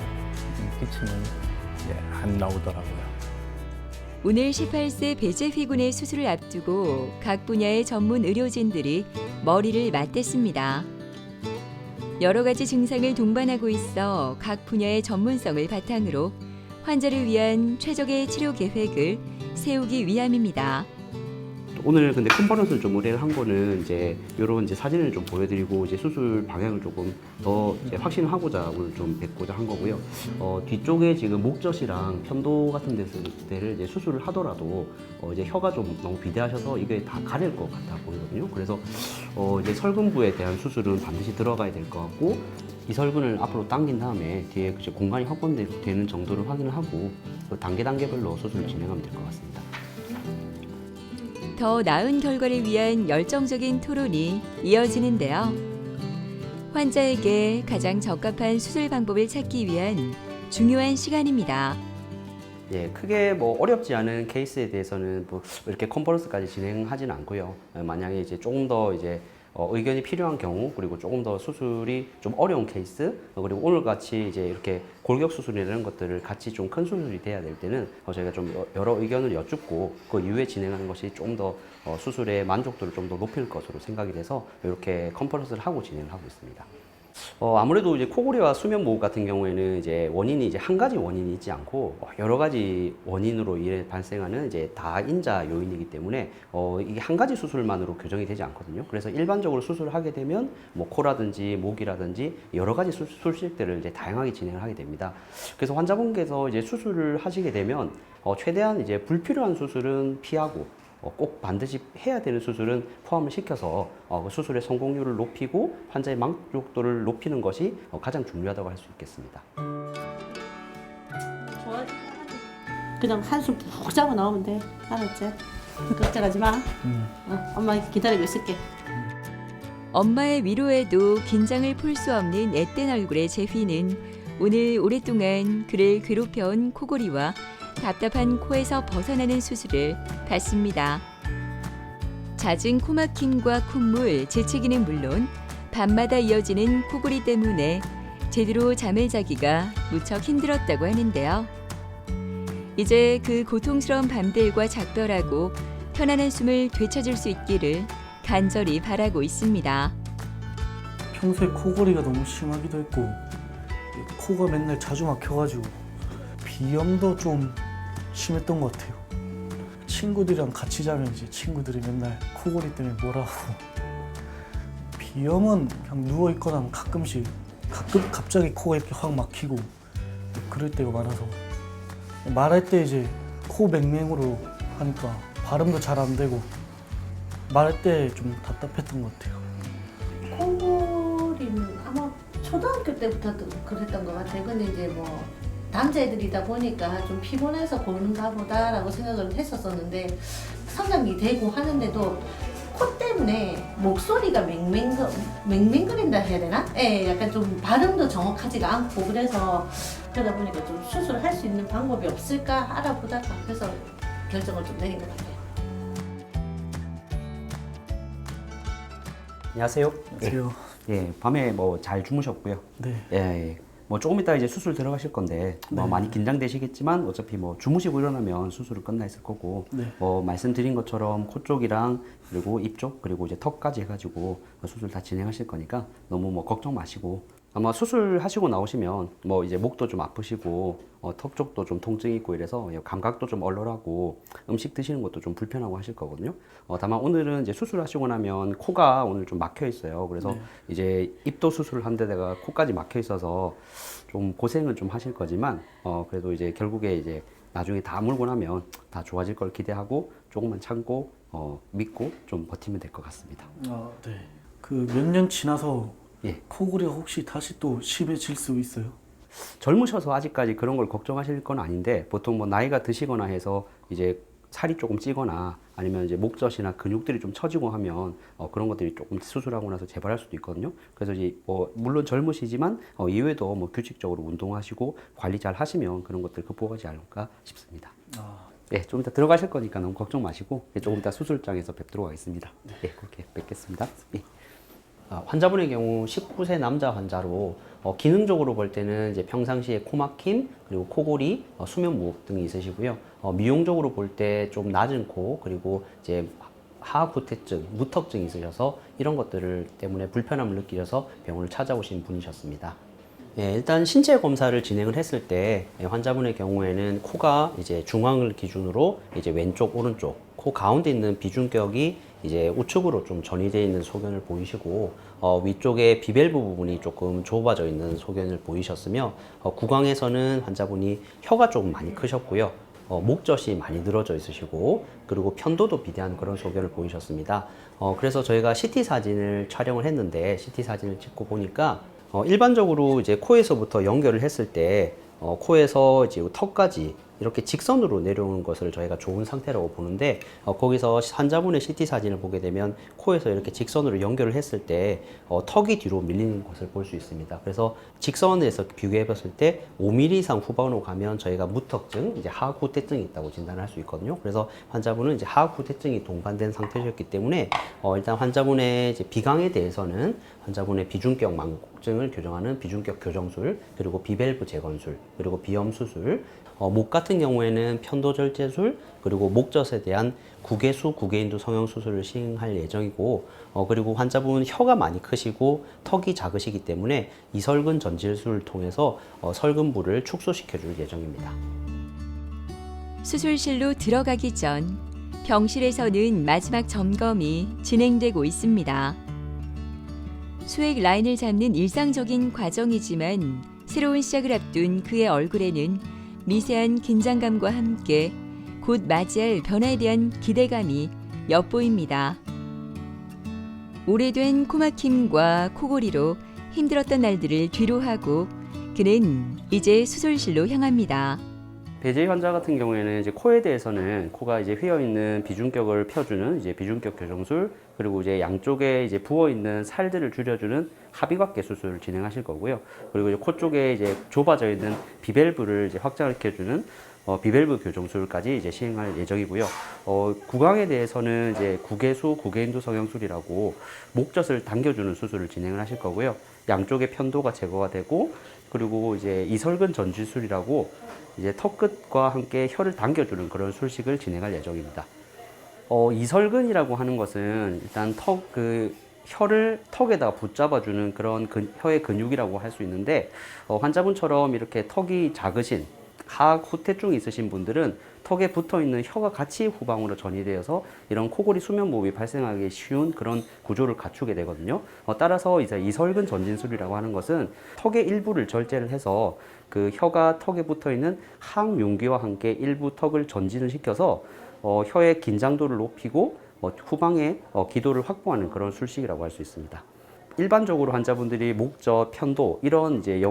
기침은 이제 안 나오더라고요. 오늘 18세 배제휘군의 수술을 앞두고 각 분야의 전문 의료진들이 머리를 맞댔습니다. 여러 가지 증상을 동반하고 있어 각 분야의 전문성을 바탕으로 환자를 위한 최적의 치료 계획을 세우기 위함입니다. 오늘 근데 컨퍼런스를 좀 의뢰를 한 거는 이제 이런 이제 사진을 좀 보여드리고 이제 수술 방향을 조금 더 이제 확신하고자 오늘 좀 뵙고자 한 거고요. 뒤쪽에 지금 목젖이랑 편도 같은 데를 이제 수술을 하더라도 이제 혀가 좀 너무 비대하셔서 이게 다 가릴 것 같아 보이거든요. 그래서 이제 설근부에 대한 수술은 반드시 들어가야 될 것 같고 이 설근을 앞으로 당긴 다음에 뒤에 이제 공간이 확보되는 정도를 확인을 하고 단계별로 수술을 진행하면 될 것 같습니다. 더 나은 결과를 위한 열정적인 토론이 이어지는데요. 환자에게 가장 적합한 수술 방법을 찾기 위한 중요한 시간입니다. 예, 크게 뭐 어렵지 않은 케이스에 대해서는 뭐 이렇게 컨퍼런스까지 진행하지는 않고요. 만약에 이제 조금 더 이제 의견이 필요한 경우 그리고 조금 더 수술이 좀 어려운 케이스 그리고 오늘 같이 이제 이렇게 골격 수술이라는 것들을 같이 좀 큰 수술이 돼야 될 때는 저희가 좀 여러 의견을 여쭙고 그 이후에 진행하는 것이 좀 더 수술의 만족도를 좀 더 높일 것으로 생각이 돼서 이렇게 컨퍼런스를 하고 진행을 하고 있습니다. 아무래도 이제 코골이와 수면 무호흡 같은 경우에는 이제 원인이 이제 한 가지 원인이 있지 않고 여러 가지 원인으로 발생하는 이제 다인자 요인이기 때문에 이게 한 가지 수술만으로 교정이 되지 않거든요. 그래서 일반적으로 수술을 하게 되면 뭐 코라든지 목이라든지 여러 가지 수술식들을 이제 다양하게 진행을 하게 됩니다. 그래서 환자분께서 이제 수술을 하시게 되면 최대한 이제 불필요한 수술은 피하고 꼭 반드시 해야 되는 수술은 포함을 시켜서 그 수술의 성공률을 높이고 환자의 만족도를 높이는 것이 가장 중요하다고 할 수 있겠습니다. 그냥 한숨 푹 자고 나오면 돼. 알았지? 걱정하지 마. 엄마 기다리고 있을게. 엄마의 위로에도 긴장을 풀 수 없는 앳된 얼굴의 재휘는 오늘 오랫동안 그를 괴롭혀온 코골이와 답답한 코에서 벗어나는 수술을 받습니다. 잦은 코막힘과 콧물, 재채기는 물론 밤마다 이어지는 코골이 때문에 제대로 잠을 자기가 무척 힘들었다고 하는데요. 이제 그 고통스러운 밤들과 작별하고 편안한 숨을 되찾을 수 있기를 간절히 바라고 있습니다. 평소에 코골이가 너무 심하기도 했고 코가 맨날 자주 막혀가지고 비염도 좀 심했던 것 같아요. 친구들이랑 같이 자면 이제 친구들이 맨날 코골이 때문에 뭐라 하고 비염은 그냥 누워있거나 하면 가끔 갑자기 코가 이렇게 확 막히고 그럴 때가 많아서 말할 때 이제 코 맹맹으로 하니까 발음도 잘 안 되고 말할 때 좀 답답했던 것 같아요. 코골이는 아마 초등학교 때부터 그랬던 것 같아요. 근데 이제 뭐 남자애들이다 보니까 좀 피곤해서 고는가 보다라고 생각을 했었었는데 성장이 되고 하는데도 코 때문에 목소리가 맹맹거린다 해야 되나? 예, 약간 좀 발음도 정확하지가 않고 그래서 그러다 보니까 좀 수술할 수 있는 방법이 없을까 알아보다가 그래서 결정을 좀 내린 것 같아요. 안녕하세요. 안녕하세요. 예, 밤에 뭐 잘 주무셨고요. 네. 예. 뭐 조금 이따 이제 수술 들어가실 건데 뭐 네. 많이 긴장되시겠지만 어차피 뭐 주무시고 일어나면 수술은 끝나 있을 거고 네. 뭐 말씀드린 것처럼 코 쪽이랑 그리고 입 쪽 그리고 이제 턱까지 해가지고 수술 다 진행하실 거니까 너무 뭐 걱정 마시고 아마 수술하시고 나오시면 뭐 이제 목도 좀 아프시고 턱 쪽도 좀 통증이 있고 이래서 감각도 좀 얼얼하고 음식 드시는 것도 좀 불편하고 하실 거거든요. 다만 오늘은 이제 수술하시고 나면 코가 오늘 좀 막혀 있어요. 그래서 이제 입도 수술을 한 데다가 코까지 막혀 있어서 좀 고생은 좀 하실 거지만 그래도 이제 결국에 이제 나중에 다 물고 나면 다 좋아질 걸 기대하고 조금만 참고 믿고 좀 버티면 될 것 같습니다. 아, 네. 그 몇 년 지나서 예. 코골이가 혹시 다시 또 심해질 수 있어요? 젊으셔서 아직까지 그런 걸 걱정하실 건 아닌데 보통 뭐 나이가 드시거나 해서 이제 살이 조금 찌거나 아니면 이제 목젖이나 근육들이 좀 처지고 하면 그런 것들이 조금 수술하고 나서 재발할 수도 있거든요. 그래서 이제 물론 젊으시지만 이외에도 뭐 규칙적으로 운동하시고 관리 잘 하시면 그런 것들 극복하지 않을까 싶습니다. 네, 좀 이따 들어가실 거니까 너무 걱정 마시고 조금 이따 수술장에서 뵙도록 하겠습니다. 네, 그렇게 뵙겠습니다. 네. 환자분의 경우 19세 남자 환자로 기능적으로 볼 때는 이제 평상시에 코막힘 그리고 코골이, 수면 무호흡 등이 있으시고요. 미용적으로 볼 때 좀 낮은 코 그리고 이제 하악구퇴증, 무턱증이 있으셔서 이런 것들을 때문에 불편함을 느끼셔서 병원을 찾아오신 분이셨습니다. 예, 일단 신체 검사를 진행을 했을 때 환자분의 경우에는 코가 이제 중앙을 기준으로 이제 왼쪽, 오른쪽, 코 가운데 있는 비중격이 이제 우측으로 좀 전이되어 있는 소견을 보이시고 위쪽에 비밸브 부분이 조금 좁아져 있는 소견을 보이셨으며 구강에서는 환자분이 혀가 조금 많이 크셨고요. 목젖이 많이 늘어져 있으시고 그리고 편도도 비대한 그런 소견을 보이셨습니다. 그래서 저희가 CT 사진을 촬영을 했는데 CT 사진을 찍고 보니까 일반적으로 이제 코에서부터 연결을 했을 때 코에서 이제 턱까지 이렇게 직선으로 내려오는 것을 저희가 좋은 상태라고 보는데 거기서 환자분의 CT 사진을 보게 되면 코에서 이렇게 직선으로 연결을 했을 때 턱이 뒤로 밀리는 것을 볼 수 있습니다. 그래서 직선에서 비교해 봤을 때 5mm 이상 후반으로 가면 저희가 무턱증, 이제 하악후퇴증이 있다고 진단을 할 수 있거든요. 그래서 환자분은 이제 하악후퇴증이 동반된 상태셨기 때문에 일단 환자분의 이제 비강에 대해서는 환자분의 비중격 망곡증을 교정하는 비중격 교정술, 그리고 비밸브 재건술, 그리고 비염 수술, 목 같은 경우에는 편도절제술, 그리고 목젖에 대한 구개수, 구개인두 성형 수술을 시행할 예정이고, 그리고 환자분 혀가 많이 크시고 턱이 작으시기 때문에 이설근 전질술을 통해서 설근부를 축소시켜 줄 예정입니다. 수술실로 들어가기 전 병실에서는 마지막 점검이 진행되고 있습니다. 수액 라인을 잡는 일상적인 과정이지만 새로운 시작을 앞둔 그의 얼굴에는 미세한 긴장감과 함께 곧 맞이할 변화에 대한 기대감이 엿보입니다. 오래된 코막힘과 코골이로 힘들었던 날들을 뒤로하고 그는 이제 수술실로 향합니다. 배제희 환자 같은 경우에는 이제 코에 대해서는 코가 이제 휘어 있는 비중격을 펴주는 이제 비중격 교정술, 그리고 이제 양쪽에 이제 부어 있는 살들을 줄여주는 합의곽개 수술을 진행하실 거고요. 그리고 이제 코 쪽에 이제 좁아져 있는 비밸브를 이제 확장시켜주는 비밸브 교정술까지 이제 시행할 예정이고요. 구강에 대해서는 이제 구개수, 구개인두 성형술이라고 목젖을 당겨주는 수술을 진행을 하실 거고요. 양쪽의 편도가 제거가 되고, 그리고 이제 이설근 전지술이라고 이제 턱끝과 함께 혀를 당겨주는 그런 술식을 진행할 예정입니다. 이설근이라고 하는 것은 일단 혀를 턱에다 붙잡아주는 그런 혀의 근육이라고 할 수 있는데, 환자분처럼 이렇게 턱이 작으신 하악후퇴증이 있으신 분들은 턱에 붙어있는 혀가 같이 후방으로 전이되어서 이런 코골이 수면무호흡이 발생하기 쉬운 그런 구조를 갖추게 되거든요. 따라서 이제 이설근 전진술이라고 하는 것은 턱의 일부를 절제를 해서 그 혀가 턱에 붙어있는 하악용기와 함께 일부 턱을 전진을 시켜서 혀의 긴장도를 높이고 후방에 기도를 확보하는 그런 술식이라고 할 수 있습니다. 일반적으로 환자분들이 목젖, 편도 이런 이제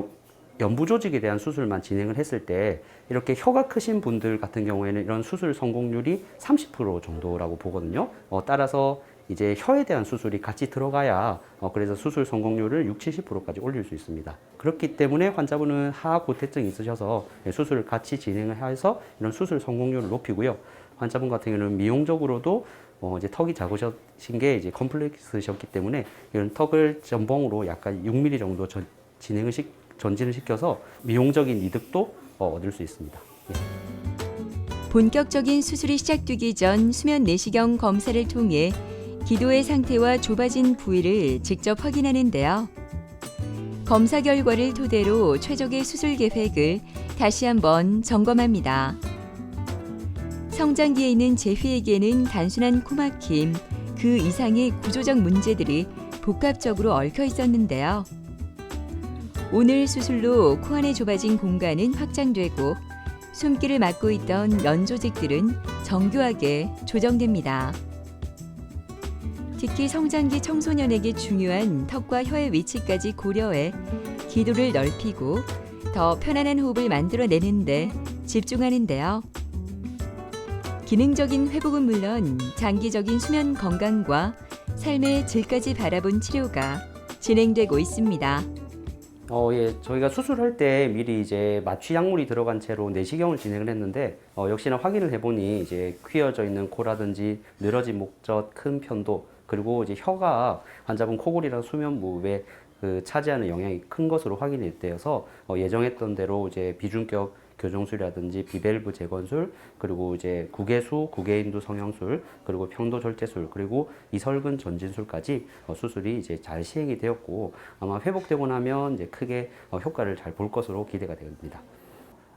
연부 조직에 대한 수술만 진행을 했을 때 이렇게 혀가 크신 분들 같은 경우에는 이런 수술 성공률이 30% 정도라고 보거든요. 따라서 이제 혀에 대한 수술이 같이 들어가야 그래서 수술 성공률을 60-70%까지 올릴 수 있습니다. 그렇기 때문에 환자분은 하악후퇴증이 있으셔서 수술을 같이 진행을 해서 이런 수술 성공률을 높이고요. 환자분 같은 경우는 미용적으로도 이제 턱이 작으신 게 이제 컴플렉스셨기 때문에 이런 턱을 전봉으로 약간 6mm 정도 전진을 시켜서 미용적인 이득도 얻을 수 있습니다. 예. 본격적인 수술이 시작되기 전 수면 내시경 검사를 통해 기도의 상태와 좁아진 부위를 직접 확인하는데요. 검사 결과를 토대로 최적의 수술 계획을 다시 한번 점검합니다. 성장기에 있는 제휘에게는 단순한 코막힘, 그 이상의 구조적 문제들이 복합적으로 얽혀 있었는데요. 오늘 수술로 코 안에 좁아진 공간은 확장되고 숨기를 막고 있던 면 조직들은 정교하게 조정됩니다. 특히 성장기 청소년에게 중요한 턱과 혀의 위치까지 고려해 기도를 넓히고 더 편안한 호흡을 만들어내는데 집중하는데요. 기능적인 회복은 물론 장기적인 수면 건강과 삶의 질까지 바라본 치료가 진행되고 있습니다. 예, 저희가 수술할 때 미리 이제 마취 약물이 들어간 채로 내시경을 진행을 했는데 역시나 확인을 해보니 이제 휘어져 있는 코라든지 늘어진 목젖, 큰 편도 그리고 이제 혀가 환자분 코골이랑 수면 무호흡에 차지하는 영향이 큰 것으로 확인이 되어서 예정했던 대로 이제 비중격 교정술이라든지 비밸브 재건술 그리고 이제 구개수, 구개인두 성형술 그리고 편도 절제술 그리고 이설근 전진술까지 수술이 이제 잘 시행이 되었고 아마 회복되고 나면 이제 크게 효과를 잘 볼 것으로 기대가 됩니다.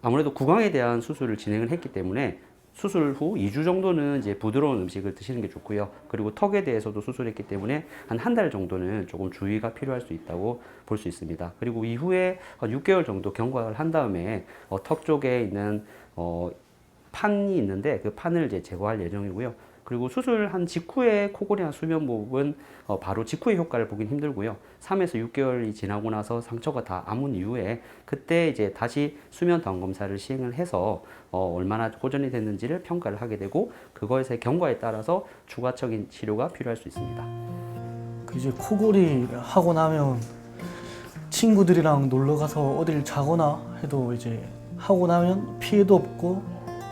아무래도 구강에 대한 수술을 진행을 했기 때문에 수술 후 2주 정도는 이제 부드러운 음식을 드시는 게 좋고요. 그리고 턱에 대해서도 수술했기 때문에 한 달 정도는 조금 주의가 필요할 수 있다고 볼 수 있습니다. 그리고 이후에 6개월 정도 경과를 한 다음에 턱 쪽에 있는 판이 있는데 그 판을 이제 제거할 예정이고요. 그리고 수술한 직후에 코골이나 수면무호흡은 바로 직후의 효과를 보긴 힘들고요. 3에서 6개월이 지나고 나서 상처가 다 아문 이후에 그때 이제 다시 수면 다운 검사를 시행을 해서 얼마나 호전이 됐는지를 평가를 하게 되고 그것의 경과에 따라서 추가적인 치료가 필요할 수 있습니다. 그 이제 코골이 하고 나면 친구들이랑 놀러 가서 어딜 자거나 해도 이제 하고 나면 피해도 없고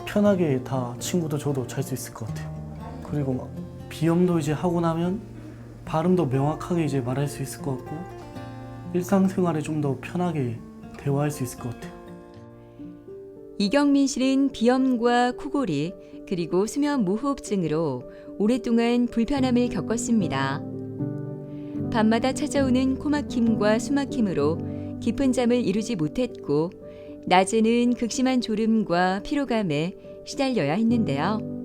편하게 다 친구도 저도 잘 수 있을 것 같아요. 그리고 막 비염도 이제 하고 나면 발음도 명확하게 이제 말할 수 있을 것 같고 일상생활에 좀 더 편하게 대화할 수 있을 것 같아요. 이경민 씨는 비염과 코골이 그리고 수면 무호흡증으로 오랫동안 불편함을 겪었습니다. 밤마다 찾아오는 코막힘과 숨막힘으로 깊은 잠을 이루지 못했고 낮에는 극심한 졸음과 피로감에 시달려야 했는데요.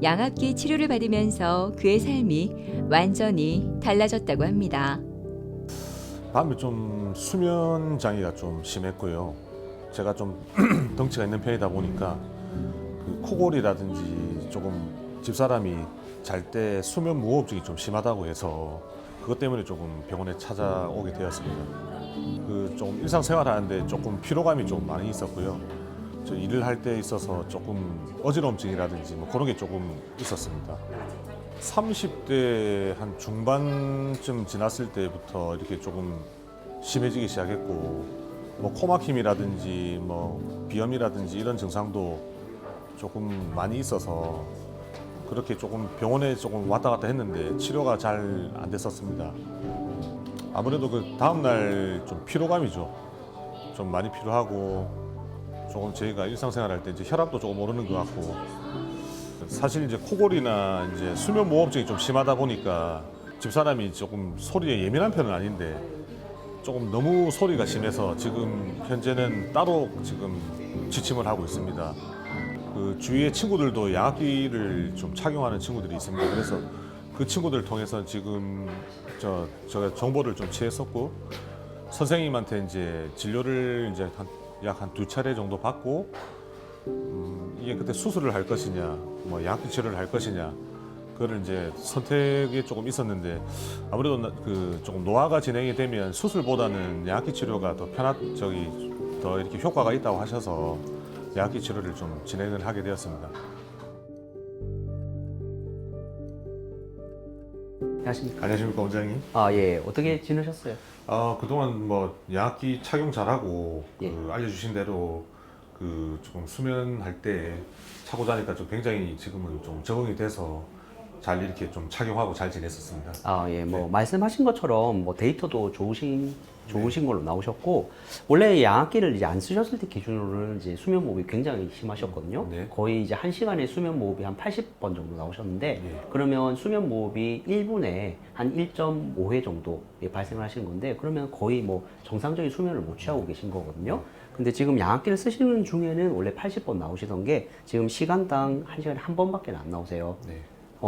양압기 치료를 받으면서 그의 삶이 완전히 달라졌다고 합니다. 밤에 좀 수면 장애가 좀 심했고요. 제가 좀 덩치가 있는 편이다 보니까 그 코골이라든지 조금 집사람이 잘 때 수면 무호흡증이 좀 심하다고 해서 그것 때문에 조금 병원에 찾아오게 되었습니다. 그 좀 일상생활 하는데 조금 피로감이 좀 많이 있었고요. 저 일을 할 때 있어서 조금 어지러움증이라든지 뭐 그런 게 조금 있었습니다. 30대 한 중반쯤 지났을 때부터 이렇게 조금 심해지기 시작했고 뭐 코막힘이라든지 뭐 비염이라든지 이런 증상도 조금 많이 있어서 그렇게 조금 병원에 조금 왔다 갔다 했는데 치료가 잘 안 됐었습니다. 아무래도 그 다음날 좀 피로감이죠. 좀 많이 피로하고 조금 저희가 일상생활 할 때 이제 혈압도 조금 오르는 것 같고 사실 이제 코골이나 이제 수면 무호흡증이 좀 심하다 보니까 집사람이 조금 소리에 예민한 편은 아닌데 조금 너무 소리가 심해서 지금 현재는 따로 지금 지침을 하고 있습니다. 그 주위의 친구들도 양압기를 좀 착용하는 친구들이 있습니다. 그래서 그 친구들 통해서 지금 제가 정보를 좀 취했었고 선생님한테 이제 진료를 이제 약 한 2차례 정도 받고 이게 그때 수술을 할 것이냐 뭐 양압기 치료를 할 것이냐 그거를 이제 선택이 조금 있었는데 아무래도 그 조금 노화가 진행이 되면 수술보다는 양압기 치료가 더 더 이렇게 효과가 있다고 하셔서 양압기 치료를 좀 진행을 하게 되었습니다. 안녕하십니까? 안녕하십니까 원장님? 예. 어떻게 지내셨어요? 그동안 뭐 양압기 착용 잘하고 예. 그 알려주신 대로 그 조금 수면할 때 차고 자니까 좀 굉장히 지금은 좀 적응이 돼서 잘 이렇게 좀 착용하고 잘 지냈었습니다. 예. 뭐 말씀하신 것처럼 뭐 데이터도 좋으신 걸로 나오셨고, 원래 양압기를 이제 안 쓰셨을 때 기준으로는 이제 수면 무호흡이 굉장히 심하셨거든요. 네. 거의 이제 1시간에 수면 무호흡이 한 80번 정도 나오셨는데, 네. 그러면 수면 무호흡이 1분에 한 1.5회 정도 발생을 하시는 건데, 그러면 거의 뭐 정상적인 수면을 못 취하고 계신 거거든요. 근데 지금 양압기를 쓰시는 중에는 원래 80번 나오시던 게 지금 시간당 1시간에 한 번밖에 안 나오세요. 네.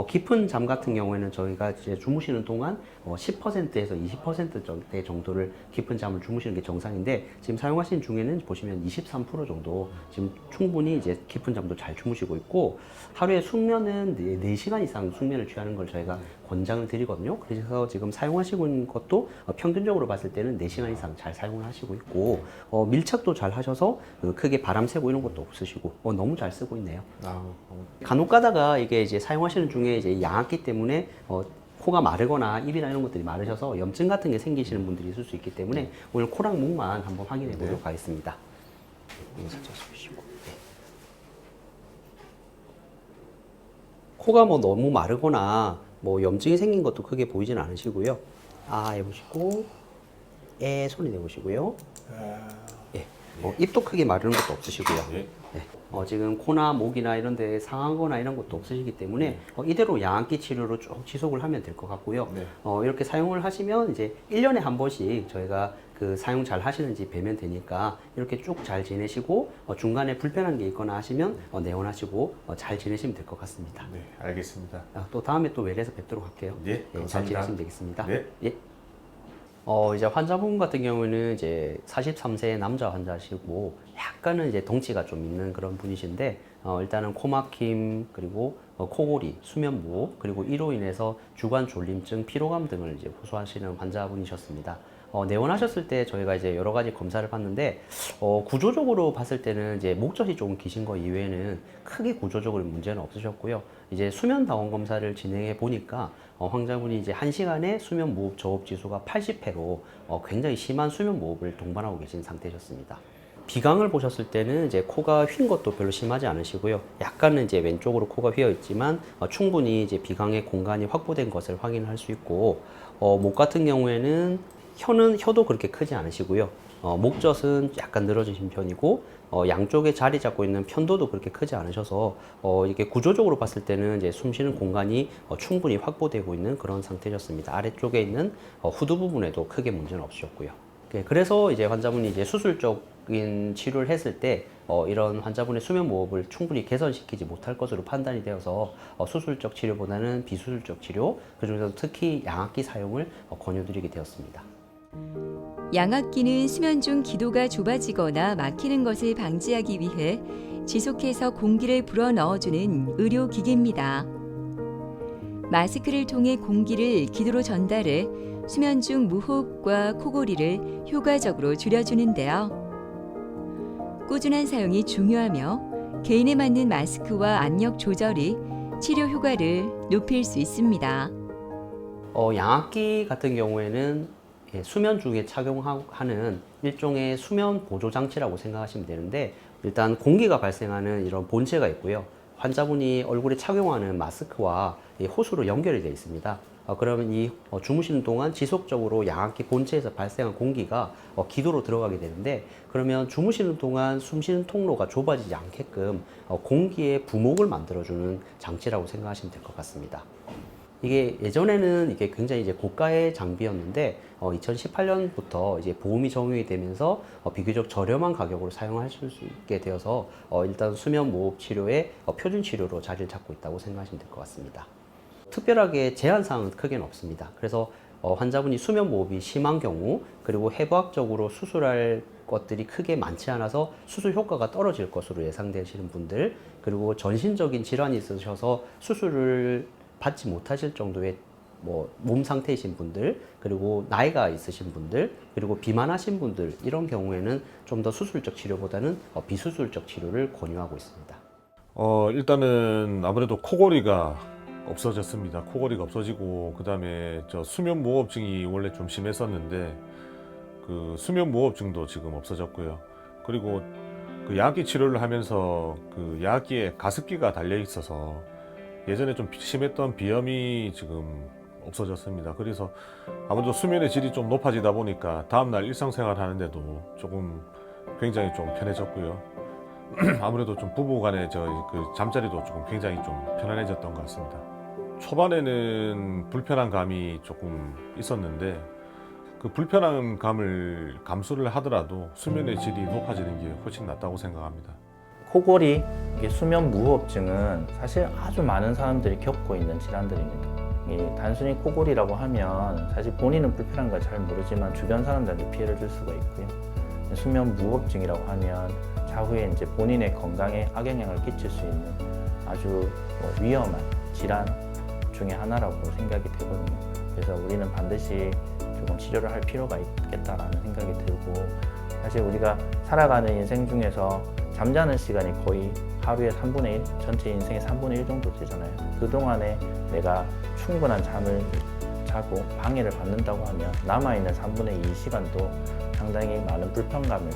깊은 잠 같은 경우에는 저희가 이제 주무시는 동안 10%에서 20% 정도를 깊은 잠을 주무시는 게 정상인데, 지금 사용하시는 중에는 보시면 23% 정도 지금 충분히 이제 깊은 잠도 잘 주무시고 있고, 하루에 숙면은 4시간 이상 숙면을 취하는 걸 저희가 권장을 드리거든요. 그래서 지금 사용하시고 있는 것도 평균적으로 봤을 때는 4시간 이상 잘 사용을 하시고 있고, 밀착도 잘 하셔서 크게 바람 새고 이런 것도 없으시고 너무 잘 쓰고 있네요. 간혹 가다가 이게 이제 사용하시는 중에 이제 양압기 때문에 코가 마르거나 입이나 이런 것들이 마르셔서 염증 같은 게 생기시는 분들이 있을 수 있기 때문에 오늘 코랑 목만 한번 확인해 보도록 하겠습니다. 이거 살짝 쏘시고. 네. 코가 뭐 너무 마르거나 뭐 염증이 생긴 것도 크게 보이진 않으시고요. 아 해보시고, 소리 내보시고요. 예. 입도 크게 마르는 것도 없으시고요. 네. 지금 코나 목이나 이런 데 상한 거나 이런 것도 없으시기 때문에 이대로 양압기 치료로 쭉 지속을 하면 될 것 같고요. 네. 이렇게 사용을 하시면 이제 1년에 한 번씩 저희가 그 사용 잘 하시는지 뵈면 되니까 이렇게 쭉 잘 지내시고, 중간에 불편한 게 있거나 하시면 내원하시고 잘 지내시면 될 것 같습니다. 네, 알겠습니다. 또 다음에 또 외래에서 뵙도록 할게요. 네, 잘 감사합니다. 지내시면 되겠습니다. 네. 예. 이제 환자분 같은 경우는 이제 43세 남자 환자시고, 약간은 이제 덩치가 좀 있는 그런 분이신데, 일단은 코막힘, 그리고 코골이, 수면 무호흡, 그리고 이로 인해서 주관 졸림증, 피로감 등을 이제 호소하시는 환자분이셨습니다. 내원하셨을 때 저희가 이제 여러 가지 검사를 봤는데, 구조적으로 봤을 때는 이제 목젖이 조금 기신 거 이외에는 크게 구조적으로 문제는 없으셨고요. 이제 수면 다원 검사를 진행해 보니까 환자분이 이제 1시간에 수면 무호흡 저호흡 지수가 80회로 굉장히 심한 수면 무호흡을 동반하고 계신 상태셨습니다. 비강을 보셨을 때는 이제 코가 휜 것도 별로 심하지 않으시고요. 약간은 이제 왼쪽으로 코가 휘어 있지만 충분히 이제 비강의 공간이 확보된 것을 확인할 수 있고, 목 같은 경우에는 혀도 그렇게 크지 않으시고요. 목젖은 약간 늘어지신 편이고, 양쪽에 자리 잡고 있는 편도도 그렇게 크지 않으셔서 이게 구조적으로 봤을 때는 이제 숨 쉬는 공간이 충분히 확보되고 있는 그런 상태셨습니다. 아래쪽에 있는 후두 부분에도 크게 문제는 없으셨고요. 그래서 이제 환자분이 이제 수술적인 치료를 했을 때 이런 환자분의 수면 무호흡을 충분히 개선시키지 못할 것으로 판단이 되어서 수술적 치료보다는 비수술적 치료, 그중에서 특히 양압기 사용을 권유드리게 되었습니다. 양압기는 수면 중 기도가 좁아지거나 막히는 것을 방지하기 위해 지속해서 공기를 불어넣어주는 의료기기입니다. 마스크를 통해 공기를 기도로 전달해 수면 중 무호흡과 코골이를 효과적으로 줄여주는데요. 꾸준한 사용이 중요하며 개인에 맞는 마스크와 압력 조절이 치료 효과를 높일 수 있습니다. 양압기 같은 경우에는 수면 중에 착용하는 일종의 수면 보조 장치라고 생각하시면 되는데, 일단 공기가 발생하는 이런 본체가 있고요. 환자분이 얼굴에 착용하는 마스크와 호수로 연결이 되어 있습니다. 그러면 이 주무시는 동안 지속적으로 양압기 본체에서 발생한 공기가 기도로 들어가게 되는데, 그러면 주무시는 동안 숨쉬는 통로가 좁아지지 않게끔 공기의 부목을 만들어주는 장치라고 생각하시면 될 것 같습니다. 이게 예전에는 이게 굉장히 이제 고가의 장비였는데 2018년부터 이제 보험이 적용이 되면서 비교적 저렴한 가격으로 사용하실 수 있게 되어서 일단 수면 무호흡 치료의 표준 치료로 자리를 잡고 있다고 생각하시면 될 것 같습니다. 특별하게 제한 사항은 크게는 없습니다. 그래서 환자분이 수면 무호흡이 심한 경우, 그리고 해부학적으로 수술할 것들이 크게 많지 않아서 수술 효과가 떨어질 것으로 예상되시는 분들, 그리고 전신적인 질환이 있으셔서 수술을 받지 못하실 정도의 몸 상태이신 분들, 그리고 나이가 있으신 분들, 그리고 비만하신 분들, 이런 경우에는 좀 더 수술적 치료보다는 비수술적 치료를 권유하고 있습니다. 일단은 아무래도 코골이가 없어졌습니다. 코골이가 없어지고, 그 다음에 수면 무호흡증이 원래 좀 심했었는데 그 수면 무호흡증도 지금 없어졌고요. 그리고 그 양압기 치료를 하면서 그 양압기에 가습기가 달려 있어서 예전에 좀 심했던 비염이 지금 없어졌습니다. 그래서 아무래도 수면의 질이 좀 높아지다 보니까 다음날 일상생활 하는데도 조금 굉장히 좀 편해졌고요. 아무래도 좀 부부간의 그 잠자리도 조금 굉장히 좀 편안해졌던 것 같습니다. 초반에는 불편한 감이 조금 있었는데 그 불편한 감을 감수를 하더라도 수면의 질이 높아지는 게 훨씬 낫다고 생각합니다. 코골이, 이게 수면 무호흡증은 사실 아주 많은 사람들이 겪고 있는 질환들입니다. 단순히 코골이라고 하면 사실 본인은 불편한 걸 잘 모르지만 주변 사람들한테 피해를 줄 수가 있고요. 수면 무호흡증이라고 하면 차후에 이제 본인의 건강에 악영향을 끼칠 수 있는 아주 위험한 질환 중에 하나라고 생각이 되거든요. 그래서 우리는 반드시 조금 치료를 할 필요가 있겠다라는 생각이 들고, 사실 우리가 살아가는 인생 중에서 잠자는 시간이 거의 하루에 3분의 1, 전체 인생의 3분의 1 정도 되잖아요. 그동안에 내가 충분한 잠을 자고 방해를 받는다고 하면 남아있는 3분의 2 시간도 상당히 많은 불편감을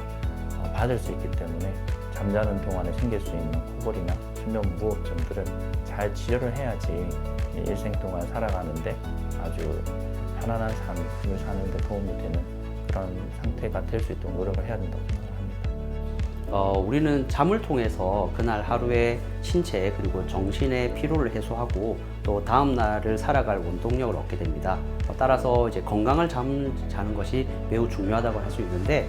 받을 수 있기 때문에 잠자는 동안에 생길 수 있는 코골이나 수면 무호흡증들은 잘 치료를 해야지 일생 동안 살아가는데 아주 편안한 삶을 사는 데 도움이 되는 그런 상태가 될 수 있도록 노력을 해야 된다고 생각합니다. 우리는 잠을 통해서 그날 하루의 신체 그리고 정신의 피로를 해소하고 또 다음 날을 살아갈 원동력을 얻게 됩니다. 따라서 이제 건강을 자는 것이 매우 중요하다고 할 수 있는데,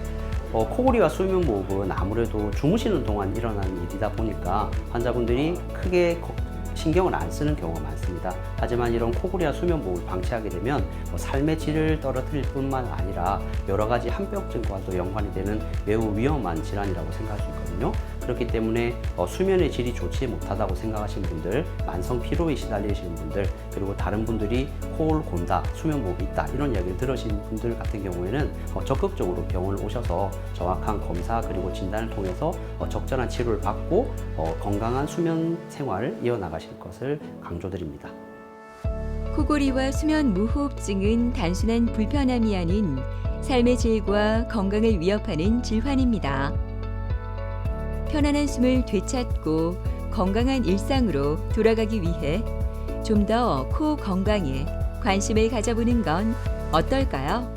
코골이와 수면 무호흡은 아무래도 주무시는 동안 일어나는 일이다 보니까 환자분들이 크게 신경을 안 쓰는 경우가 많습니다. 하지만 이런 코골이와 수면 무호흡을 방치하게 되면 삶의 질을 떨어뜨릴 뿐만 아니라 여러 가지 한병증과도 연관이 되는 매우 위험한 질환이라고 생각할 수 있거든요. 그렇기 때문에 수면의 질이 좋지 못하다고 생각하시는 분들, 만성 피로에 시달리시는 분들, 그리고 다른 분들이 코를 곤다, 수면 무호흡이 있다 이런 이야기를 들으신 분들 같은 경우에는 적극적으로 병원을 오셔서 정확한 검사 그리고 진단을 통해서 적절한 치료를 받고 건강한 수면 생활을 이어나가실 것을 강조드립니다. 코골이와 수면 무호흡증은 단순한 불편함이 아닌 삶의 질과 건강을 위협하는 질환입니다. 편안한 숨을 되찾고 건강한 일상으로 돌아가기 위해 좀 더 코 건강에 관심을 가져보는 건 어떨까요?